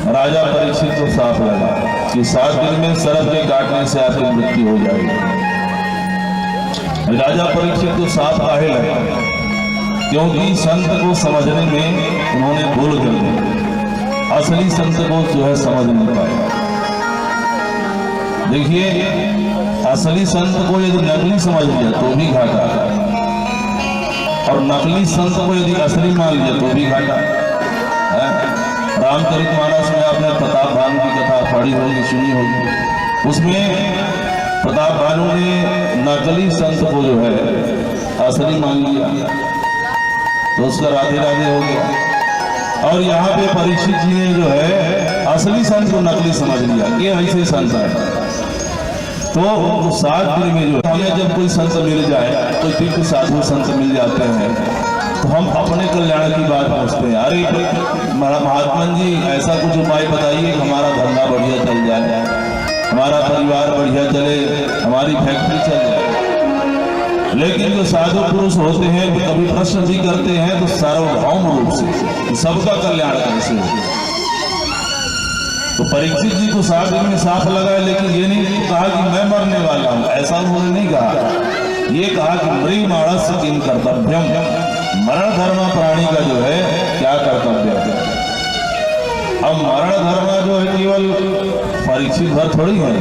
राजा परीक्षित को साफ लगा कि 7 दिन में सर्प के काटने से आपकी मृत्यु हो जाएगी। राजा परीक्षित को साफ काहे लगा? क्योंकि संत को समझने में उन्होंने भूल कर दी, असली संत को जो है समझ नहीं पाया। देखिए, असली संत को यदि नकली समझ लिया तो भी घाटा, और नकली संत को यदि असली मान लिया तो भी घाटा है। रामचरितमानस में आपने प्रताप भानु की कथा पढ़ी होगी, सुनी होगी। उसमें प्रताप भानु ने नकली संत को जो है असली मान लिया तो उसका राधे राधे हो गया। और यहाँ पे परीक्षित जी ने जो है असली संत को नकली समझ लिया कि ऐसे संत है। तो 7 दिन में जो है जब कोई संत मिल जाए, कोई तीर्थ साधु संत मिल जाते हैं, तो हम अपने कल्याण की बात पूछते हैं। अरे महात्मा जी, ऐसा कुछ उपाय बताइए कि हमारा धंधा बढ़िया चल जाए, हमारा परिवार बढ़िया चले, हमारी फैक्ट्री चल जाए। लेकिन जो साधु पुरुष होते हैं वो कभी प्रश्न भी करते हैं तो सार्वभौम रूप से सबका कल्याण कैसे हो। तो परीक्षित जी को 7 दिन में साफ लगा, लेकिन ये नहीं कहा कि मैं मरने वाला हूं, ऐसा उन्होंने नहीं कहा। ये कहा कि मृग माणस किम कर्तव्यम, मरण धर्म प्राणी का जो है क्या कर्तव्य है। अब मरण धर्म जो है केवल परीक्षित भर थोड़ी है,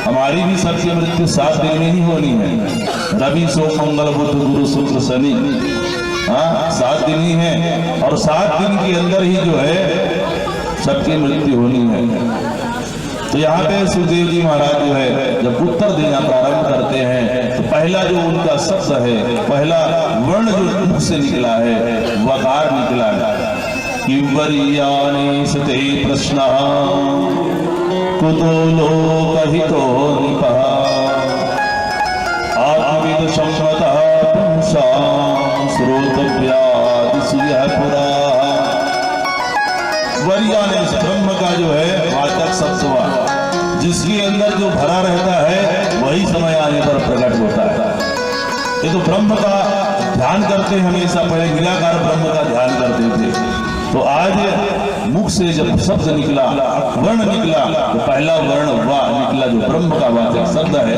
हमारी भी सबकी मृत्यु 7 दिन में ही होनी है। रवि सोम मंगल बुध गुरु शुक्र शनि, 7 दिन ही है, और 7 दिन के अंदर ही जो है सबकी मृत्यु होनी है। तो यहाँ पे सुखदेव जी महाराज जो है जब उत्तर देना प्रारंभ करते हैं तो पहला जो उनका शब्द है, पहला वर्ण जो मुख से निकला है, वकार निकला है कि वरीयानि सते प्रश्न कुतो लोकहितो निपः आत्मविद संवतः पुंसां श्रोतव्यादिसूयः पुरा। वरीयानि ब्रह्म का जो है वाचक शब्द हुआ, जिसके अंदर जो भरा रहता है वही समय आने पर प्रकट होता है। ये तो ब्रह्म का ध्यान करते हमेशा, पहले निराकार ब्रह्म का ध्यान करते थे। तो आज मुख से जब शब्द निकला, वर्ण निकला, तो पहला वर्ण वा निकला जो ब्रह्म का वाचक शब्द है।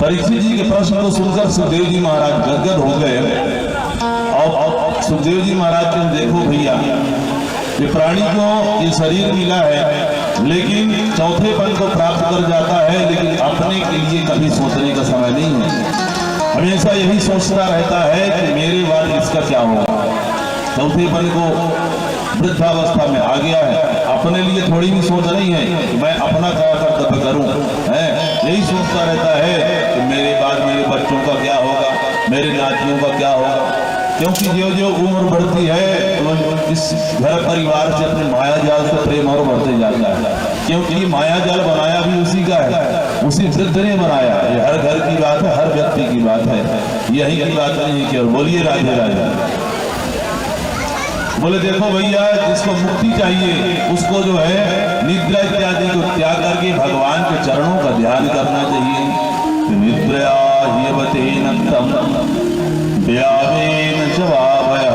परीक्षित जी के प्रश्न को सुनकर सुखदेव जी महाराज गदगद हो गए। और सुखदेव जी महाराज ने देखो भैया, ये प्राणी को ये शरीर मिला है, लेकिन चौथेपन को प्राप्त कर जाता है, लेकिन अपने के लिए कभी सोचने का समय नहीं है। हमेशा यही सोचता रहता है कि मेरे बाद इसका क्या होगा। चौथेपन को वृद्धावस्था में आ गया है, अपने लिए थोड़ी भी सोच नहीं है कि मैं अपना क्या कर्तव्य करूं, है यही सोचता रहता है कि मेरे बाद मेरे बच्चों का क्या होगा, मेरे नातियों का क्या होगा। क्योंकि जो जो उम्र बढ़ती है तो इस घर परिवार से अपने माया जाल से प्रेम और बढ़ते जाता है। क्योंकि माया जाल बनाया भी उसी का है, उसी वृद्ध ने बनाया। ये हर घर की बात है, हर व्यक्ति की बात है, यही की बात नहीं है। बोलिए राधे राधे। बोले देखो भैया, जिसको मुक्ति चाहिए उसको जो है निद्रा इत्यादि को त्याग करके भगवान के चरणों का ध्यान करना चाहिए। निद्रया व्यावेन जवावयः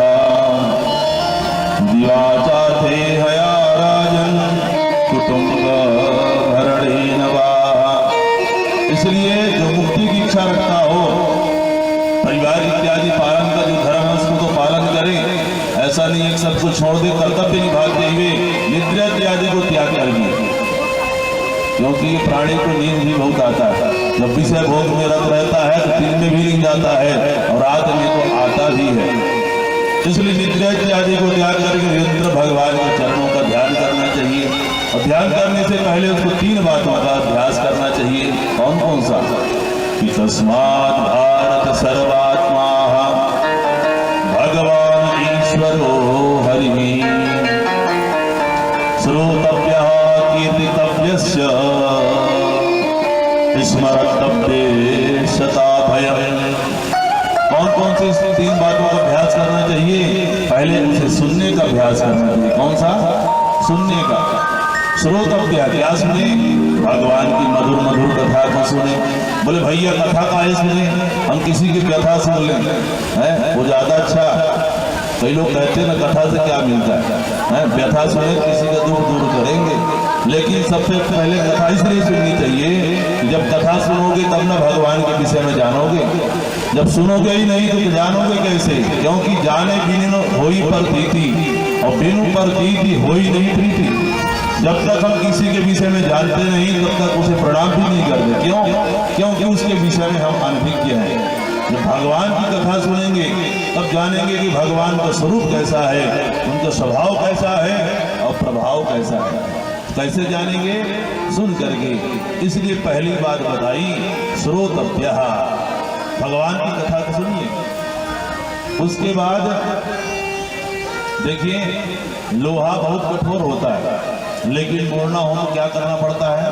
दिवाचाथे हया राजन कुटुंब भरणेन वा। इसलिए जो मुक्ति की इच्छा रखता हो, परिवार इत्यादि पालन का जो धर्म है उसको तो पालन करे। ऐसा नहीं है सब कुछ छोड़ दे, कर्तव्य निभाते हुए निद्रा इत्यादि को त्याग कर दिए। क्योंकि ये प्राणी को नींद भी बहुत आता है, जब विषय भोग में रत रहता है तो दिन में भी नींद आता है और रात में तो आता भी है। इसलिए निद्रा इत्यादि को त्याग करके निरंतर भगवान के चरणों का ध्यान करना चाहिए। और ध्यान करने से पहले उसको 3 बातों का अभ्यास करना चाहिए। कौन कौन सा? कि तस्मात् भारत सर्वात्मा भगवान ईश्वरो हरिः श्रोतव्यः कीर्तितव्यस्य स्मर्तव्ये सदा भयम्। कौन कौन सी 3 बातों का अभ्यास करना चाहिए? पहले उसे सुनने का अभ्यास करना चाहिए। कौन सा? सुनने का। श्रोतव्य क्या सुने? भगवान की मधुर मधुर कथा को सुने। बोले भैया कथा काहे सुने, हम किसी की कथा सुन लें, है वो ज्यादा अच्छा। कई लोग कहते हैं ना कथा से क्या मिलता है, व्यथा सुने किसी का दुख दूर करेंगे। लेकिन सबसे पहले कथा इसलिए सुननी चाहिए कि जब कथा सुनोगे तब ना भगवान के विषय में जानोगे। जब सुनोगे ही नहीं तो जानोगे कैसे? क्योंकि जाने बिनु होई प्रतीति और बिनु प्रतीति होई नहीं प्रीति। जब तक हम किसी के विषय में जानते नहीं तब तक उसे प्रणाम भी नहीं करते। क्यों? क्योंकि उसके विषय में हम अनभिज्ञ हैं। जब भगवान की कथा सुनेंगे तब जानेंगे कि भगवान का स्वरूप कैसा है, उनका स्वभाव कैसा है और प्रभाव कैसा है। कैसे जानेंगे? सुन करके। इसलिए पहली बात बताई श्रोतव्यः, भगवान की कथा को सुनिए। उसके बाद देखिए लोहा बहुत कठोर होता है, लेकिन मोड़ना हो क्या करना पड़ता है?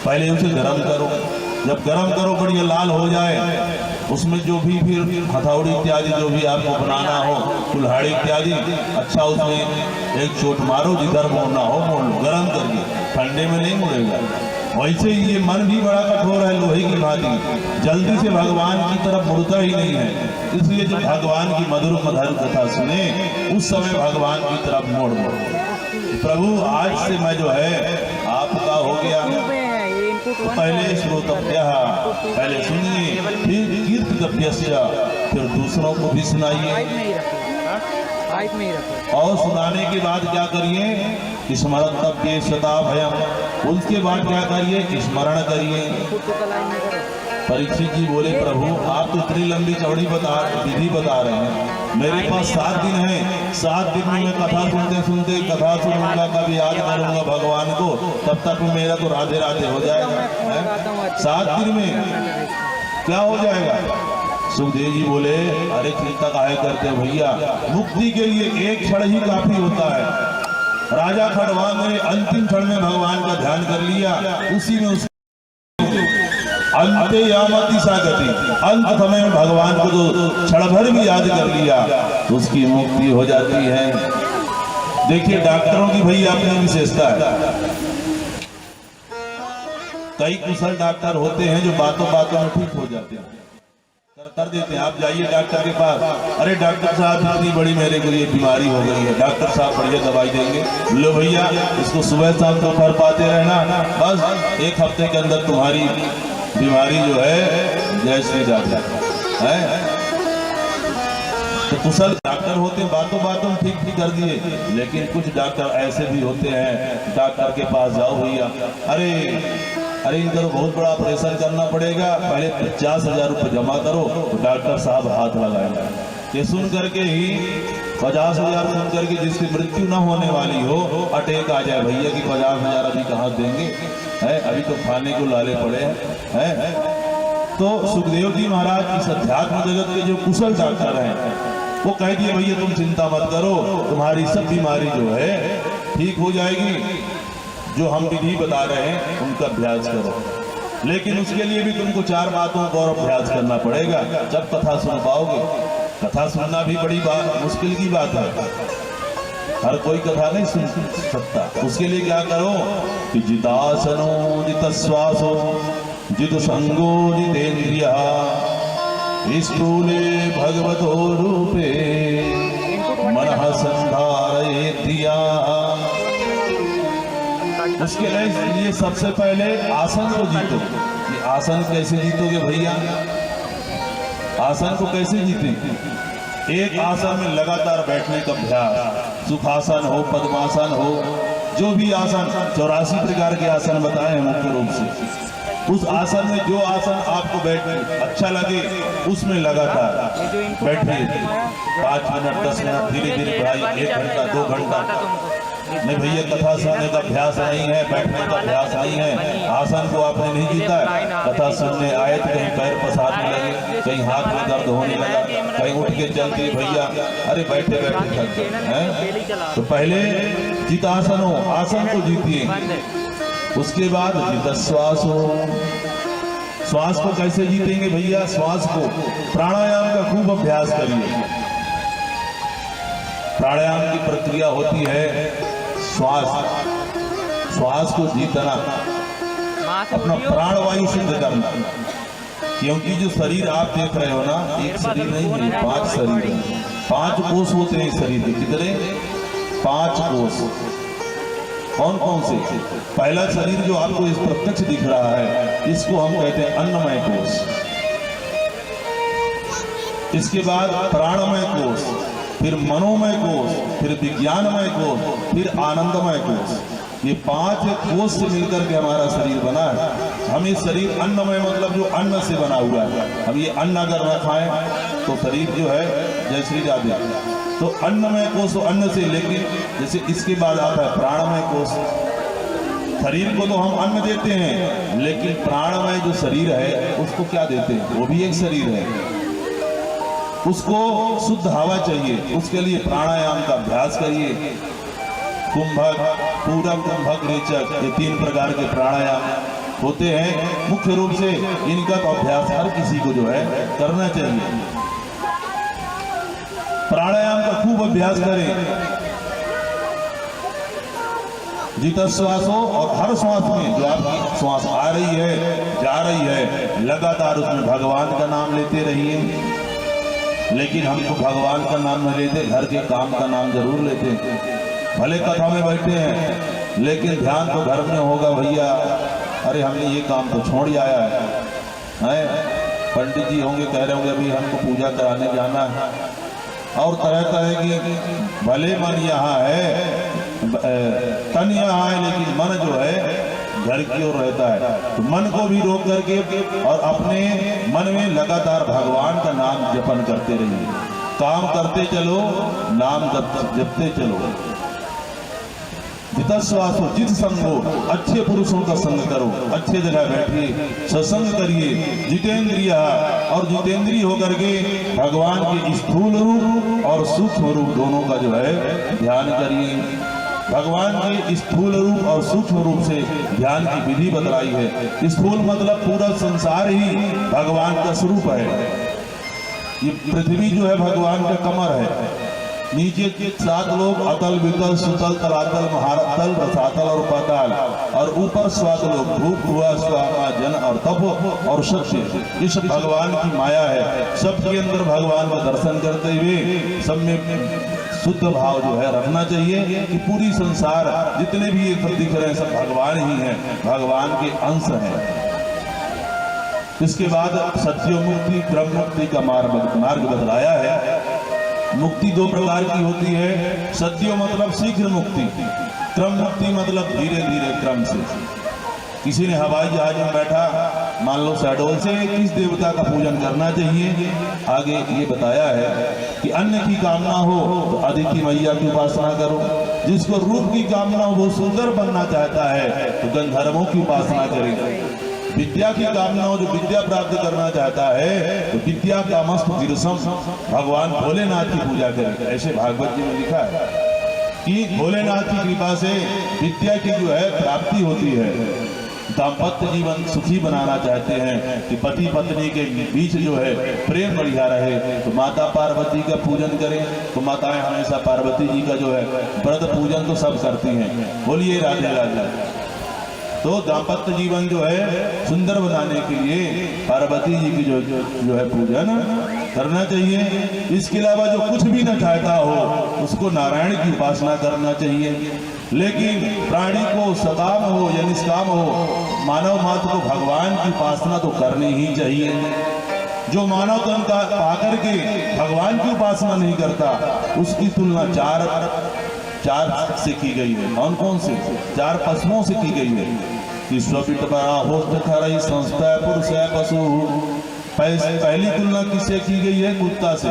पहले उसे गर्म करो। जब गर्म करो बढ़िया लाल हो जाए, उसमें जो भी फिर हथौड़ी इत्यादि जो भी आपको बनाना हो, कुल्हाड़ी इत्यादि, अच्छा उसमें एक चोट मारो, जिधर मोड़ना हो मोड़ लो गर्म करके, ठंडे में नहीं मुड़ेगा। वैसे ही ये मन भी बड़ा कठोर है लोहे की भांति, जल्दी से भगवान की तरफ मुड़ता ही नहीं है। इसलिए जब भगवान की मधुर मधुर कथा सुने उस समय भगवान की तरफ मोड़ दो। प्रभु आज से मैं जो है आपका हो गया। तो पहले श्रोतव्यः, पहले सुनिए, फिर कीर्तव्यस्य, फिर दूसरों को भी सुनाइए। और सुनाने के बाद क्या करिए? स्मरतव्ये सदा भयम, उसके बाद क्या करिए? स्मरण करिए। परीक्षित जी बोले प्रभु आप तो इतनी लंबी चौड़ी विधि बता रहे हैं, मेरे पास 7 दिन है, 7 दिन में मैं कथा सुनते सुनते कथा सुनूंगा, कभी याद करूंगा भगवान को, तब तक मेरा तो राधे राधे हो जाएगा। 7 दिन में क्या हो जाएगा? सुखदेव जी बोले अरे चिंता काहे करते हो भैया, मुक्ति के लिए एक क्षण ही काफी होता है। राजा खड़वान ने अंतिम क्षण में भगवान का ध्यान कर लिया, उसी में अंते यामति सागति, अंत समय में भगवान को जो क्षण भर भी याद कर लिया तो उसकी मुक्ति हो जाती है। देखिए डॉक्टरों की भैया अपनी विशेषता है। कई कुशल डॉक्टर होते हैं जो बातों बातों में ठीक हो जाते हैं, कर देते हैं। आप जाइए डॉक्टर के पास, अरे डॉक्टर साहब इतनी बड़ी मेरे को ये बीमारी हो गई है, डॉक्टर साहब बढ़िया दवाई देंगे, लो भैया इसको सुबह शाम तो कर पाते रहना, बस 1 हफ्ते के अंदर तुम्हारी बीमारी जो है जैसे जाती है। तो कुशल डॉक्टर होते बातों बातों ठीक भी कर दिए, लेकिन कुछ डॉक्टर ऐसे भी होते हैं, डॉक्टर के पास जाओ भैया, अरे इनका तो बहुत बड़ा ऑपरेशन करना पड़ेगा, पहले 50,000 रुपये जमा करो, तो डॉक्टर साहब हाथ लगाएंगे। ये सुन करके ही 50,000 सुन करके जिसकी मृत्यु न होने वाली हो अटैक आ जाए भैया कि 50,000 अभी कहाँ देंगे, है अभी तो खाने को लाले पड़े हैं। तो सुखदेव जी महाराज इस अध्यात्म जगत के जो कुशल डॉक्टर हैं वो कह दिए भैया तुम चिंता मत करो, तुम्हारी सब बीमारी जो है ठीक हो जाएगी, जो हम विधि बता रहे हैं उनका अभ्यास करो। लेकिन उसके लिए भी तुमको 4 बातों का और अभ्यास करना पड़ेगा, जब कथा सुन पाओगे। कथा सुनना भी बड़ी मुश्किल की बात है, हर कोई कथा नहीं सुन सकता। उसके लिए क्या करो कि जितासनो जितश्वासो जित संगो जितेन्द्रिया स्थूले भगवतो रूपे मनः संधारयेत्या। उसके लिए सबसे पहले आसन को जीतो। ये आसन कैसे जीतोगे भैया? आसन को कैसे जीतेंगे? एक आसन में लगातार बैठने का अभ्यास, सुखासन हो, पद्मासन हो, जो भी आसन 84 प्रकार के आसन बताए हैं मुख्य रूप से। उस आसन में जो आसन आपको बैठने अच्छा लगे उसमें लगातार बैठिए, 5 मिनट 10 मिनट धीरे धीरे बढ़ाइए, 1 घंटा 2 घंटा। नहीं भैया कथा सुनने का अभ्यास नहीं है, बैठने का अभ्यास नहीं है, आसन को आपने नहीं जीता है, कथा सुनने आए तो कहीं पैर पसारने लगे, कहीं हाथ में दर्द होने लगा, कहीं उठ के चलते भैया अरे बैठे बैठे थक गए। तो पहले जितासन हो, आसन को जीतिए। उसके बाद जितश्वास हो, श्वास को कैसे जीतेंगे भैया? श्वास को प्राणायाम का खूब अभ्यास करिए। प्राणायाम की प्रक्रिया होती है श्वास को जीतना, अपना प्राणवायु शुद्ध करना। क्योंकि जो शरीर आप देख रहे हो ना, एक शरीर नहीं है, 5 शरीर है। 5 कोष होते हैं शरीर के। कितने? 5 कोष। कौन कौन से? पहला शरीर जो आपको इस प्रत्यक्ष दिख रहा है, इसको हम कहते हैं अन्नमय कोष। इसके बाद प्राणमय कोष, फिर मनोमय कोष, फिर विज्ञानमय कोष, फिर आनंदमय कोष। ये 5 कोष से मिलकर के हमारा शरीर बना है। हम ये शरीर अन्नमय मतलब जो अन्न से बना हुआ है। हम ये अन्न अगर न खाएं तो शरीर जो है जय श्री राधे, तो अन्नमय कोष अन्न से, लेकिन जैसे इसके बाद आता है प्राणमय कोष। शरीर को तो हम अन्न देते हैं, लेकिन प्राणमय जो शरीर है उसको क्या देते हैं? वो भी एक शरीर है, उसको शुद्ध हवा चाहिए। उसके लिए प्राणायाम का अभ्यास करिए। कुंभक, पूरक, कुंभक, रेचक, ये 3 प्रकार के प्राणायाम होते हैं। मुख्य रूप से इनका तो अभ्यास हर किसी को जो है करना चाहिए। प्राणायाम का खूब अभ्यास करें। जितना श्वास हो, और हर श्वास में जो आपकी श्वास आ रही है, जा रही है, लगातार उसमें भगवान का नाम लेते रहिए। लेकिन हम तो भगवान का नाम नहीं लेते, घर के काम का नाम जरूर लेते हैं। भले कथा में बैठे हैं, लेकिन ध्यान तो घर में होगा। भैया अरे हमने ये काम तो छोड़ आया है। पंडित जी होंगे, कह रहे होंगे अभी हमको पूजा कराने जाना है, और तरह तरह की, भले मन यहाँ है, तन यहाँ है, लेकिन मन जो है घर की ओर रहता है। तो मन को भी रोक करके और अपने मन में लगातार भगवान का नाम जपन करते रहिए। काम करते चलो, नाम जपते चलो। जितना श्वास हो, जित संग हो, अच्छे पुरुषों का संग करो, अच्छे जगह बैठिए, सत्संग करिए। जितेंद्रिय, और जितेंद्रिय होकर के भगवान के स्थूल रूप और सूक्ष्म रूप दोनों का जो है ध्यान करिए। भगवान के स्थूल रूप और सूक्ष्म रूप से ध्यान की विधि बतलाई है। स्थूल मतलब पूरा संसार ही भगवान का स्वरूप है। ये पृथ्वी जो है भगवान का कमर है। नीचे के 7 लोग अतल, वितल, सुतल, तलातल, महातल, रसातल और पाताल, और ऊपर 7 लोग भूप, हुआ, स्वामा, जन और तप और शक्ति। ये सब भगवान की माया है। सबके अंदर भगवान का दर्शन करते हुए सब में शुद्ध भाव जो है रखना चाहिए कि पूरी संसार जितने भी ये सब दिख रहे हैं सब भगवान ही हैं, भगवान के अंश हैं। इसके बाद सत्यो मुक्ति, क्रम मुक्ति का मार्ग बतलाया है। मुक्ति 2 प्रकार की होती है। सत्यो मतलब शीघ्र मुक्ति, क्रम मुक्ति मतलब धीरे धीरे क्रम से। किसी ने हवाई जहाज में बैठा, मान लो शहडोल से, किस देवता का पूजन करना चाहिए? आगे ये बताया है कि अन्न की कामना हो तो अदिति मैया की उपासना करो। जिसको रूप की कामना हो, वो सुंदर बनना चाहता है तो गंधर्वों की उपासना करेगा। विद्या की कामना हो, जो विद्या प्राप्त करना चाहता है तो विद्या का मस्त गिरसम भगवान भोलेनाथ की पूजा करेगा। ऐसे भागवत जी में लिखा है कि भोलेनाथ की कृपा से विद्या की जो है प्राप्ति होती है। दाम्पत्य जीवन सुखी बनाना चाहते हैं कि पति पत्नी के बीच जो है प्रेम बढ़िया रहे, तो माता पार्वती का पूजन करें। तो माताएं हमेशा पार्वती जी का जो है व्रत पूजन तो सब करती हैं। बोलिए राधे राधे। तो दाम्पत्य जीवन जो है सुंदर बनाने के लिए पार्वती जी की जो है पूजन करना चाहिए। इसके अलावा जो कुछ भी न चाहता हो उसको नारायण की उपासना करना चाहिए। लेकिन प्राणी को सकाम हो या निष्काम हो, मानव मात्र को भगवान की उपासना तो करनी ही चाहिए। जो मानव तन का पाकर के भगवान की उपासना नहीं करता, उसकी तुलना चार से की गई है। कौन कौन से? 4 पशुओं से की गई है कि स्वपिट बड़ा होस्ट खरई संस्था पुरुष है पशु। पहली तुलना किससे की गई है? कुत्ता से।